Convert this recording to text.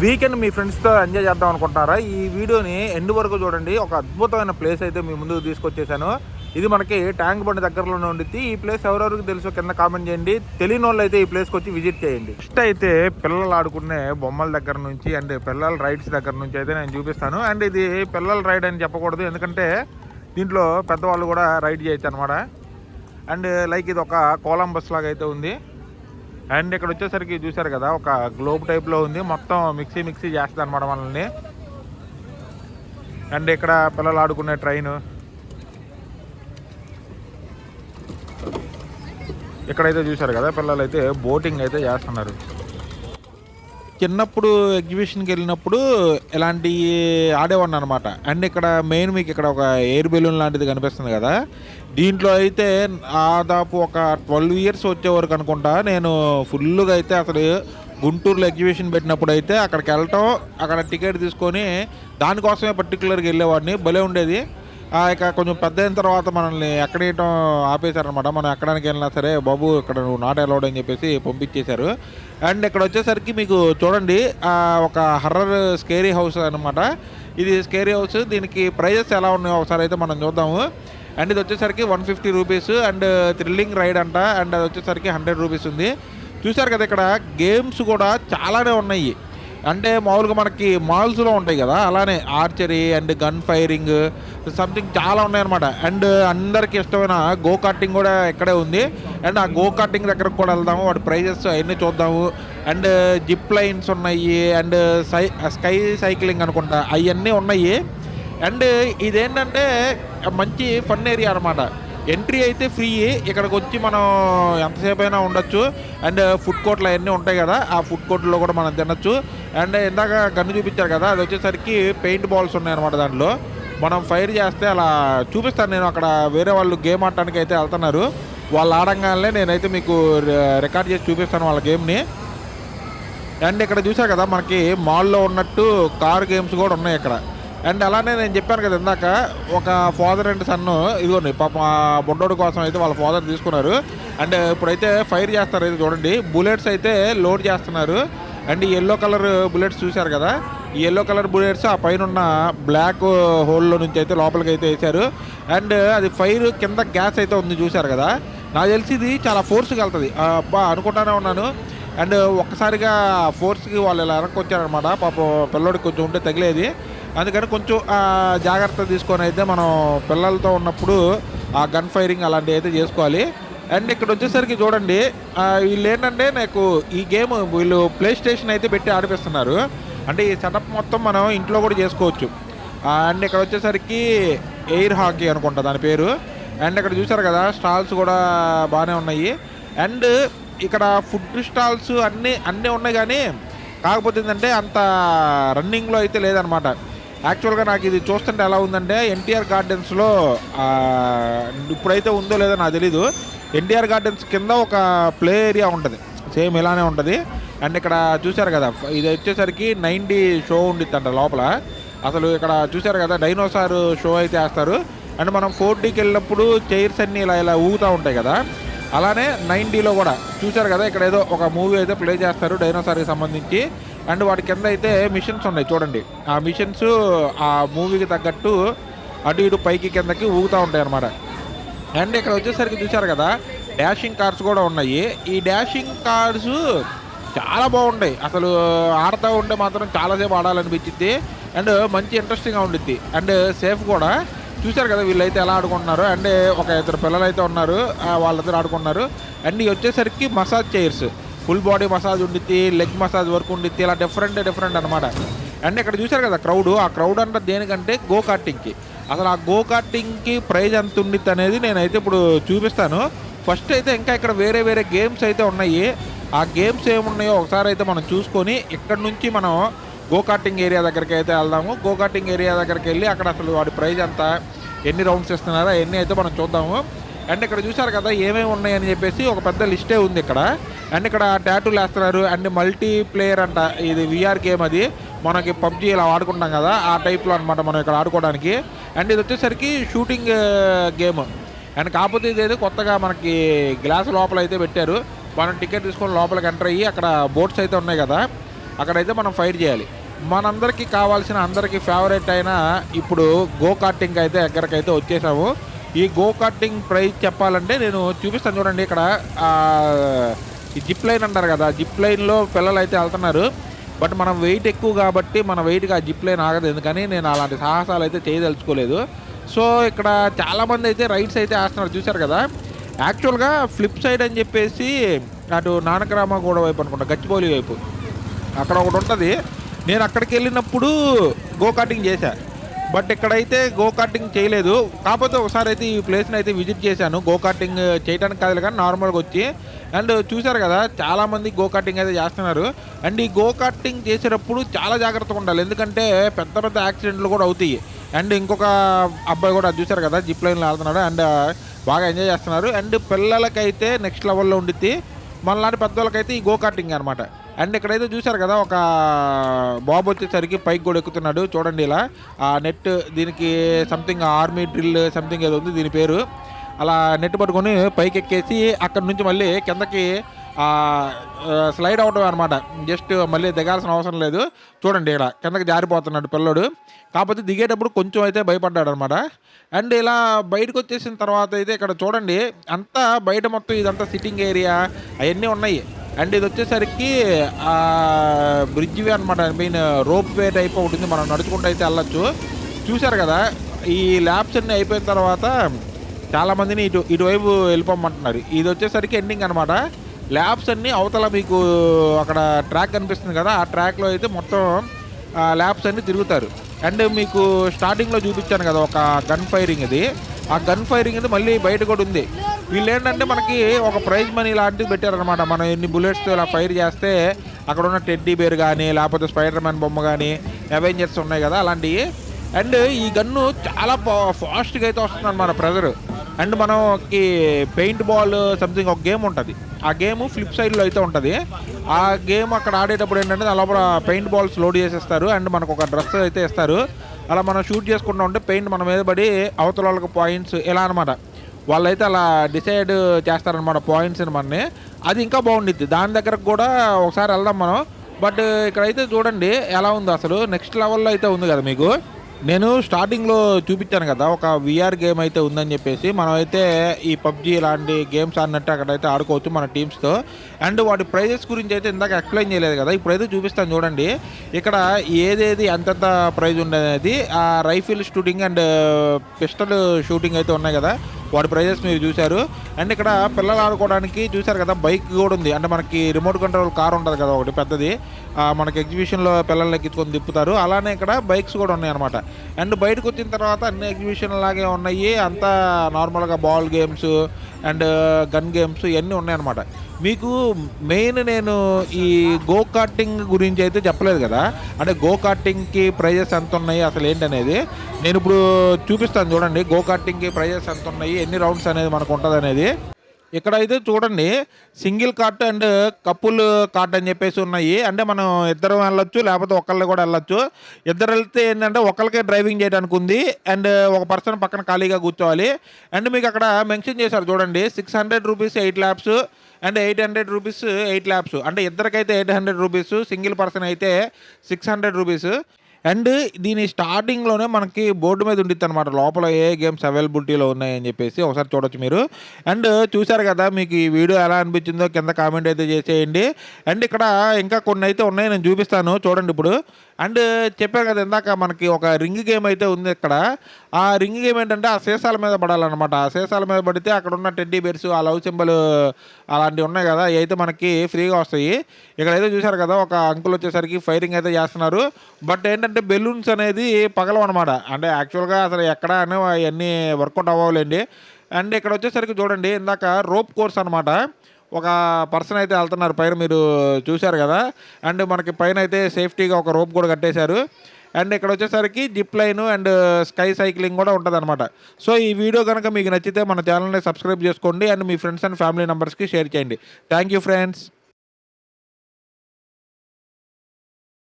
Weekend మీ ఫ్రెండ్స్తో enjoy చేద్దాం అనుకుంటారా? ఈ వీడియోని ఎండ్ వరకు చూడండి. ఒక అద్భుతమైన ప్లేస్ అయితే మీ ముందుకు తీసుకొచ్చేసాను. ఇది మనకి ట్యాంక్ బండ్ దగ్గరలోనే ఉండిద్ది. ఈ ప్లేస్ ఎవరెవరికి తెలుసో కింద కామెంట్ చేయండి. తెలియని వాళ్ళు అయితే ఈ ప్లేస్కి వచ్చి విజిట్ చేయండి. ఫస్ట్ అయితే పిల్లలు ఆడుకునే బొమ్మల దగ్గర నుంచి అండ్ పిల్లల రైడ్స్ దగ్గర నుంచి అయితే నేను చూపిస్తాను. అండ్ ఇది పిల్లల రైడ్ అని చెప్పకూడదు, ఎందుకంటే దీంట్లో పెద్దవాళ్ళు కూడా రైడ్ చేయొచ్చు అనమాట. అండ్ లైక్ ఇది ఒక కొలంబస్ లాగా అయితే ఉంది. అండ్ ఇక్కడ వచ్చేసరికి చూసారు కదా, ఒక గ్లోబ్ టైప్లో ఉంది. మొత్తం మిక్సీ చేస్తుంది అనమాట మనల్ని. అండ్ ఇక్కడ పిల్లలు ఆడుకునే ట్రైన్, ఇక్కడైతే చూసారు కదా పిల్లలు అయితే బోటింగ్ అయితే చేస్తున్నారు. చిన్నప్పుడు ఎగ్జిబిషన్కి వెళ్ళినప్పుడు ఇలాంటి ఆడేవాడిని అనమాట. అండ్ ఇక్కడ మెయిన్ మీకు ఇక్కడ ఒక ఎయిర్ బెలూన్ లాంటిది కనిపిస్తుంది కదా, దీంట్లో అయితే దాదాపు ఒక 12 years వచ్చే వరకు అనుకుంటా నేను ఫుల్గా అయితే అసలు గుంటూరులో ఎగ్జిబిషన్ పెట్టినప్పుడు అయితే అక్కడికి వెళ్ళటం, అక్కడ టికెట్ తీసుకొని దానికోసమే పర్టికులర్గా వెళ్ళేవాడిని. భలే ఉండేది. ఇక కొంచెం పెద్ద అయిన తర్వాత మనల్ని ఎక్కడేయటం ఆపేశారనమాట. మనం ఎక్కడానికి వెళ్ళినా సరే బాబు ఇక్కడ నువ్వు నాట్ అలౌడ్ అని చెప్పేసి పంపించేశారు. అండ్ ఇక్కడ వచ్చేసరికి మీకు చూడండి ఒక హర్రర్ స్కేరీ హౌస్ అనమాట. ఇది స్కేరీ హౌస్. దీనికి ప్రైజెస్ ఎలా ఉన్నాయో ఒకసారి అయితే మనం చూద్దాము. అండ్ ఇది వచ్చేసరికి 150 రూపీస్. అండ్ థ్రిల్లింగ్ రైడ్ అంట. అండ్ అది వచ్చేసరికి 100 రూపీస్ ఉంది. చూసారు కదా ఇక్కడ గేమ్స్ కూడా చాలానే ఉన్నాయి. అంటే మామూలుగా మనకి మాల్స్లో ఉంటాయి కదా, అలానే archery and gun firing something చాలా ఉన్నాయన్నమాట. అండ్ అందరికీ ఇష్టమైన గో కార్టింగ్ కూడా ఇక్కడే ఉంది. అండ్ ఆ గో కార్టింగ్ దగ్గరకు కూడా వెళ్దాము, వాటి ప్రైజెస్ అవన్నీ చూద్దాము. అండ్ జిప్ లైన్స్ ఉన్నాయి. అండ్ స్కై సైక్లింగ్ అనుకుంటా అవన్నీ ఉన్నాయి. అండ్ ఇదేంటంటే మంచి ఫన్ ఏరియా అనమాట. ఎంట్రీ అయితే ఫ్రీ. ఇక్కడికి వచ్చి మనం ఎంతసేపు అయినా ఉండొచ్చు. అండ్ ఫుడ్ కోర్ట్లు అవన్నీ ఉంటాయి కదా, ఆ ఫుడ్ కోర్ట్లో కూడా మనం తినొచ్చు. అండ్ ఇందాక గన్ను చూపించారు కదా, అది వచ్చేసరికి పెయింట్ బాల్స్ ఉన్నాయన్నమాట. దాంట్లో మనం ఫైర్ చేస్తే అలా చూపిస్తాను నేను. అక్కడ వేరే వాళ్ళు గేమ్ ఆడటానికి అయితే వెళ్తున్నారు. వాళ్ళు ఆడంగానే నేనైతే మీకు రికార్డ్ చేసి చూపిస్తాను వాళ్ళ గేమ్ని. అండ్ ఇక్కడ చూసారు కదా మనకి మాల్లో ఉన్నట్టు కార్ గేమ్స్ కూడా ఉన్నాయి ఇక్కడ. అండ్ అలానే నేను చెప్పాను కదా ఇందాక, ఒక ఫాదర్ అండ్ సన్ ఇదిగోండి పాప బొడ్డోడు కోసం అయితే వాళ్ళ ఫాదర్ తీసుకున్నారు. అండ్ ఇప్పుడైతే ఫైర్ చేస్తారు. అయితే చూడండి బుల్లెట్స్ అయితే లోడ్ చేస్తున్నారు. అండ్ ఈ ఎల్లో కలర్ బుల్లెట్స్ చూశారు కదా, ఈ ఎల్లో కలర్ బుల్లెట్స్ ఆ పైన ఉన్న బ్లాక్ హోల్లో నుంచి అయితే లోపలికి అయితే వేసారు. అండ్ అది ఫైర్ కింద గ్యాస్ అయితే ఉంది చూశారు కదా. నాకు తెలిసి ఇది చాలా ఫోర్స్గా వెళ్తుంది అబ్బా అనుకుంటానే ఉన్నాను. అండ్ ఒక్కసారిగా ఫోర్స్కి వాళ్ళు ఇలా వెనక్కి వచ్చారనమాట. పాపం పిల్లోడికి కొంచెం ఉంటే తగిలేది. అందుకని కొంచెం జాగ్రత్త తీసుకొని అయితే మనం పిల్లలతో ఉన్నప్పుడు ఆ గన్ ఫైరింగ్ అలాంటివి అయితే చేసుకోవాలి. అండ్ ఇక్కడ వచ్చేసరికి చూడండి వీళ్ళు ఏంటంటే నాకు ఈ గేమ్ వీళ్ళు ప్లే స్టేషన్ అయితే పెట్టి ఆడిపిస్తున్నారు. అంటే ఈ సెటప్ మొత్తం మనం ఇంట్లో కూడా చేసుకోవచ్చు. అండ్ ఇక్కడ వచ్చేసరికి ఎయిర్ హాకీ అనుకుంటా దాని పేరు. అండ్ ఇక్కడ చూసారు కదా స్టాల్స్ కూడా బాగానే ఉన్నాయి. అండ్ ఇక్కడ ఫుడ్ స్టాల్స్ అన్నీ ఉన్నాయి, కానీ కాకపోతే ఏంటంటే అంత రన్నింగ్లో అయితే లేదనమాట. యాక్చువల్గా నాకు ఇది చూస్తుంటే ఎలా ఉందంటే ఎన్టీఆర్ గార్డెన్స్లో ఇప్పుడైతే ఉందో లేదో నాకు తెలీదు. ఎన్టీఆర్ గార్డెన్స్ కింద ఒక ప్లే ఏరియా ఉంటుంది, సేమ్ ఇలానే ఉంటుంది. అండ్ ఇక్కడ చూశారు కదా ఇది వచ్చేసరికి 90 షో ఉండిద్దంట లోపల. అసలు ఇక్కడ చూశారు కదా డైనోసార్ షో అయితే వేస్తారు. అండ్ మనం 4Dకి వెళ్ళినప్పుడు చైర్స్ అన్నీ ఇలా ఊగుతూ ఉంటాయి కదా, అలానే 90లో కూడా చూశారు కదా ఇక్కడ ఏదో ఒక మూవీ అయితే ప్లే చేస్తారు డైనోసార్కి సంబంధించి. అండ్ వాటి కింద అయితే మిషన్స్ ఉన్నాయి చూడండి. ఆ మిషన్స్ ఆ మూవీకి తగ్గట్టు అటు ఇటు పైకి కిందకి ఊగుతూ ఉంటాయి అన్నమాట. అండ్ ఇక్కడ వచ్చేసరికి చూశారు కదా డాషింగ్ కార్స్ కూడా ఉన్నాయి. ఈ డాషింగ్ కార్స్ చాలా బాగుంటాయి. అసలు ఆడుతూ ఉంటే మాత్రం చాలాసేపు ఆడాలనిపించింది. అండ్ మంచి ఇంట్రెస్టింగ్గా ఉండిద్ది. అండ్ సేఫ్ కూడా. చూశారు కదా వీళ్ళైతే ఎలా ఆడుకుంటున్నారు. అండ్ ఒక 2 పిల్లలు అయితే ఉన్నారు, వాళ్ళిద్దరు ఆడుకున్నారు. అండ్ ఇవి వచ్చేసరికి massage chairs, full body massage ఉండిద్ది, లెగ్ మసాజ్ వరకు ఉండిద్ది, ఇలా డిఫరెంట్ అనమాట. అండ్ ఇక్కడ చూశారు కదా ఆ క్రౌడ్ అంటే దేనికంటే గో కార్టింగ్కి. అసలు ఆ గో కార్టింగ్కి ప్రైజ్ ఎంత ఉండిద్ది అనేది నేనైతే ఇప్పుడు చూపిస్తాను. ఫస్ట్ అయితే ఇంకా ఇక్కడ వేరే గేమ్స్ అయితే ఉన్నాయి. ఆ గేమ్స్ ఏమున్నాయో ఒకసారి అయితే మనం చూసుకొని ఇక్కడ నుంచి మనం గో కార్టింగ్ ఏరియా దగ్గరికి అయితే వెళ్దాము. గో కార్టింగ్ ఏరియా దగ్గరికి వెళ్ళి అక్కడ అసలు వాడి ప్రైజ్ ఎంత, ఎన్ని రౌండ్స్ ఇస్తున్నారో అవన్నీ అయితే మనం చూద్దాము. అండ్ ఇక్కడ చూసారు కదా ఏమేమి ఉన్నాయని చెప్పేసి ఒక పెద్ద లిస్టే ఉంది ఇక్కడ. అండ్ ఇక్కడ టాటూలు వేస్తున్నారు. అండ్ మల్టీ ప్లేయర్ అంట, ఇది విఆర్ గేమ్. అది మనకి పబ్జీ ఇలా ఆడుకుంటాం కదా ఆ టైప్లో అనమాట మనం ఇక్కడ ఆడుకోవడానికి. అండ్ ఇది వచ్చేసరికి షూటింగ్ గేమ్. అండ్ కాకపోతే ఇదైతే కొత్తగా మనకి గ్లాస్ లోపల అయితే పెట్టారు. మనం టికెట్ తీసుకొని లోపలికి ఎంటర్ అయ్యి అక్కడ బోట్స్ అయితే ఉన్నాయి కదా, అక్కడైతే మనం ఫైట్ చేయాలి. మనందరికీ కావాల్సిన అందరికీ ఫేవరెట్ అయిన ఇప్పుడు గో కార్టింగ్ అయితే ఎక్కడికైతే వచ్చేసాము. ఈ గో కార్టింగ్ ప్రైస్ చెప్పాలంటే నేను చూపిస్తాను చూడండి. ఇక్కడ ఈ జిప్ లైన్ అంటారు కదా, జిప్ లైన్లో పిల్లలు అయితే వెళ్తున్నారు. బట్ మనం వెయిట్ ఎక్కువ కాబట్టి మన వెయిట్కి ఆ జిప్ లైన్ ఆగదు. ఎందుకని నేను అలాంటి సాహసాలు అయితే చేయదలుచుకోలేదు. సో ఇక్కడ చాలామంది అయితే రైడ్స్ అయితే వేస్తున్నారు చూశారు కదా. యాక్చువల్గా ఫ్లిప్ సైడ్ అని చెప్పేసి అటు నానకరామగూడ వైపు అనుకుంటా, గచ్చిబౌలి వైపు అక్కడ ఒకటి ఉంటుంది. నేను అక్కడికి వెళ్ళినప్పుడు గో కార్టింగ్ చేశా. బట్ ఇక్కడైతే గో కార్టింగ్ చేయలేదు. కాకపోతే ఒకసారి అయితే ఈ ప్లేస్ని అయితే విజిట్ చేశాను. గో కార్టింగ్ చేయడానికి కాదు కానీ నార్మల్గా వచ్చి. అండ్ చూశారు కదా చాలామంది గో కార్టింగ్ అయితే చేస్తున్నారు. అండ్ ఈ గో కార్టింగ్ చేసేటప్పుడు చాలా జాగ్రత్తగా ఉండాలి. ఎందుకంటే పెద్ద పెద్ద యాక్సిడెంట్లు కూడా అవుతాయి. అండ్ ఇంకొక అబ్బాయి కూడా చూశారు కదా జిప్ లైన్లో వెళ్తున్నాడు. అండ్ బాగా ఎంజాయ్ చేస్తున్నారు. అండ్ పిల్లలకైతే నెక్స్ట్ లెవెల్లో ఉండిద్ది. మనలాంటి పెద్దవాళ్ళకైతే ఈ గో కార్టింగ్ అనమాట. అండ్ ఇక్కడైతే చూశారు కదా ఒక బాబు వచ్చేసరికి పైకి కూడా ఎక్కుతున్నాడు చూడండి. ఇలా ఆ నెట్ దీనికి సంథింగ్ ఆర్మీ డ్రిల్ సంథింగ్ ఏదో ఉంది దీని పేరు. అలా నెట్ పట్టుకొని పైకి ఎక్కేసి అక్కడి నుంచి మళ్ళీ కిందకి స్లైడ్ అవడం అనమాట. జస్ట్ మళ్ళీ దిగాల్సిన అవసరం లేదు. చూడండి ఇలా కిందకి జారిపోతున్నాడు పిల్లడు. కాకపోతే దిగేటప్పుడు కొంచెం అయితే భయపడ్డాడు అనమాట. అండ్ ఇలా బయటకు వచ్చేసిన తర్వాత అయితే ఇక్కడ చూడండి అంతా బయట మొత్తం ఇదంతా సిట్టింగ్ ఏరియా అవన్నీ ఉన్నాయి. అండ్ ఇది వచ్చేసరికి బ్రిడ్జ్ వే అనమాట. మెయిన్ రోప్ వే టైప్ ఒకటి ఉంది, మనం నడుచుకుంటూ అయితే వెళ్ళచ్చు. చూశారు కదా ఈ ల్యాబ్స్ అన్నీ అయిపోయిన తర్వాత చాలామందిని ఇటువైపు వెళ్ళిపోమంటున్నారు. ఇది వచ్చేసరికి ఎండింగ్ అనమాట. ల్యాబ్స్ అన్నీ అవతల మీకు అక్కడ ట్రాక్ కనిపిస్తుంది కదా, ఆ ట్రాక్లో అయితే మొత్తం ల్యాబ్స్ అన్నీ తిరుగుతారు. అండ్ మీకు స్టార్టింగ్లో చూపించాను కదా ఒక గన్ ఫైరింగ్, ఇది ఆ గన్ ఫైరింగ్ ఇది మళ్ళీ బయట కూడా ఉంది. వీళ్ళు ఏంటంటే మనకి ఒక ప్రైజ్ మనీ లాంటిది పెట్టారనమాట. మనం ఎన్ని బుల్లెట్స్ ఇలా ఫైర్ చేస్తే అక్కడ ఉన్న టెడ్డీ బేర్ కానీ లేకపోతే స్పైడర్ మ్యాన్ బొమ్మ కానీ అవెంజర్స్ ఉన్నాయి కదా అలాంటివి. అండ్ ఈ గన్ను చాలా ఫాస్ట్గా అయితే వస్తుంది అనమాట ప్రెజర్. అండ్ మనకి పెయింట్ బాల్ సంథింగ్ ఒక గేమ్ ఉంటుంది. ఆ గేమ్ ఫ్లిప్ సైడ్లో అయితే ఉంటుంది. ఆ గేమ్ అక్కడ ఆడేటప్పుడు ఏంటంటే అలా పెయింట్ బాల్స్ లోడ్ చేసేస్తారు. అండ్ మనకు ఒక డ్రెస్ అయితే ఇస్తారు. అలా మనం షూట్ చేసుకుంటూ ఉంటే పెయింట్ మన మీద పడి అవతల వాళ్ళకి పాయింట్స్ ఎలా అనమాట. వాళ్ళైతే అలా డిసైడ్ చేస్తారనమాట పాయింట్స్ని మనని. అది ఇంకా బాగుండిద్ది. దాని దగ్గరకు కూడా ఒకసారి వెళ్దాం మనం. బట్ ఇక్కడైతే చూడండి ఎలా ఉందో అసలు నెక్స్ట్ లెవెల్లో అయితే ఉంది కదా. మీకు నేను స్టార్టింగ్లో చూపించాను కదా ఒక విఆర్ గేమ్ అయితే ఉందని చెప్పేసి. మనం అయితే ఈ పబ్జీ ఇలాంటి గేమ్స్ ఆడినట్టు అక్కడైతే ఆడుకోవచ్చు మన టీమ్స్తో. అండ్ వాటి ప్రైజెస్ గురించి అయితే ఇందాక ఎక్స్ప్లెయిన్ చేయలేదు కదా, ఇప్పుడైతే చూపిస్తాను చూడండి. ఇక్కడ ఏదేది ఎంతెంత ప్రైజ్ ఉండేది, ఆ rifle shooting and pistol shooting అయితే ఉన్నాయి కదా, వాటి ప్రైజెస్ మీరు చూశారు. అండ్ ఇక్కడ పిల్లలు ఆడుకోవడానికి చూశారు కదా బైక్ కూడా ఉంది. అంటే మనకి రిమోట్ కంట్రోల్ కార్ ఉంటుంది కదా ఒకటి పెద్దది, మనకి ఎగ్జిబిషన్లో పిల్లల్ని ఎక్కించుకొని తిప్పుతారు. అలానే ఇక్కడ బైక్స్ కూడా ఉన్నాయి అనమాట. అండ్ బయటకు వచ్చిన తర్వాత అన్ని ఎగ్జిబిషన్ లాగే ఉన్నాయి. అంతా నార్మల్గా ball games and gun games ఇవన్నీ ఉన్నాయన్నమాట. మీకు మెయిన్ నేను ఈ గో కార్టింగ్ గురించి అయితే చెప్పలేదు కదా. అంటే గో కార్టింగ్కి ప్రైజెస్ ఎంత ఉన్నాయి అసలు ఏంటనేది నేను ఇప్పుడు చూపిస్తాను చూడండి. గో కార్టింగ్కి ప్రైజెస్ ఎంత ఉన్నాయి, ఎన్ని రౌండ్స్ అనేది మనకు ఉంటుంది అనేది. ఇక్కడైతే చూడండి single cart and couple cart అని చెప్పేసి ఉన్నాయి. అంటే మనం ఇద్దరు వెళ్ళొచ్చు లేకపోతే ఒకళ్ళు కూడా వెళ్ళొచ్చు. ఇద్దరు వెళ్తే ఏంటంటే ఒకరికే డ్రైవింగ్ చేయడానికి ఉంది. అండ్ ఒక పర్సన్ పక్కన ఖాళీగా కూర్చోవాలి. అండ్ మీకు అక్కడ మెన్షన్ చేశారు చూడండి 600 rupees 8 labs and 800 rupees 8 labs. అంటే ఇద్దరికైతే 800 రూపీస్, సింగిల్ పర్సన్ అయితే 600 రూపీస్. అండ్ దీని స్టార్టింగ్లోనే మనకి బోర్డు మీద ఉండిద్ది అనమాట లోపల ఏ గేమ్స్ అవైలబిలిటీలో ఉన్నాయని చెప్పేసి ఒకసారి చూడొచ్చు మీరు. అండ్ చూశారు కదా, మీకు ఈ వీడియో ఎలా అనిపించిందో కింద కామెంట్ అయితే చేసేయండి. అండ్ ఇక్కడ ఇంకా కొన్ని అయితే ఉన్నాయి, నేను చూపిస్తాను చూడండి ఇప్పుడు. అండ్ చెప్పాను కదా ఇందాక మనకి ఒక రింగ్ గేమ్ అయితే ఉంది ఇక్కడ. ఆ రింగ్ గేమ్ ఏంటంటే ఆ సీసాల మీద పడాలన్నమాట. ఆ సీసాల మీద పడితే అక్కడ ఉన్న టెడ్డీ బేర్స్ ఆ లవ్ సింబల్ అలాంటివి ఉన్నాయి కదా, అవి అయితే మనకి ఫ్రీగా వస్తాయి. ఇక్కడైతే చూశారు కదా ఒక అంకుల్ వచ్చేసరికి ఫైరింగ్ అయితే చేస్తున్నారు. బట్ ఏంటంటే బెలూన్స్ అనేది పగలవు అనమాట. అంటే యాక్చువల్గా అసలు ఎక్కడ అని అవన్నీ వర్కౌట్ అవ్వలేండి. అండ్ ఇక్కడ వచ్చేసరికి చూడండి ఇందాక రోప్ కోర్స్ అనమాట. ఒక పర్సన్ అయితే వెళ్తున్నారు పైన, మీరు చూశారు కదా. అండ్ మనకి పైన అయితే సేఫ్టీగా ఒక రోప్ కూడా కట్టేశారు. అండ్ ఇక్కడ వచ్చేసరికి zip line and sky cycling కూడా ఉంటుంది అనమాట. సో ఈ వీడియో కనుక మీకు నచ్చితే మన ఛానల్ని సబ్స్క్రైబ్ చేసుకోండి. And me friends and family మెంబర్స్కి షేర్ చేయండి. Thank you friends.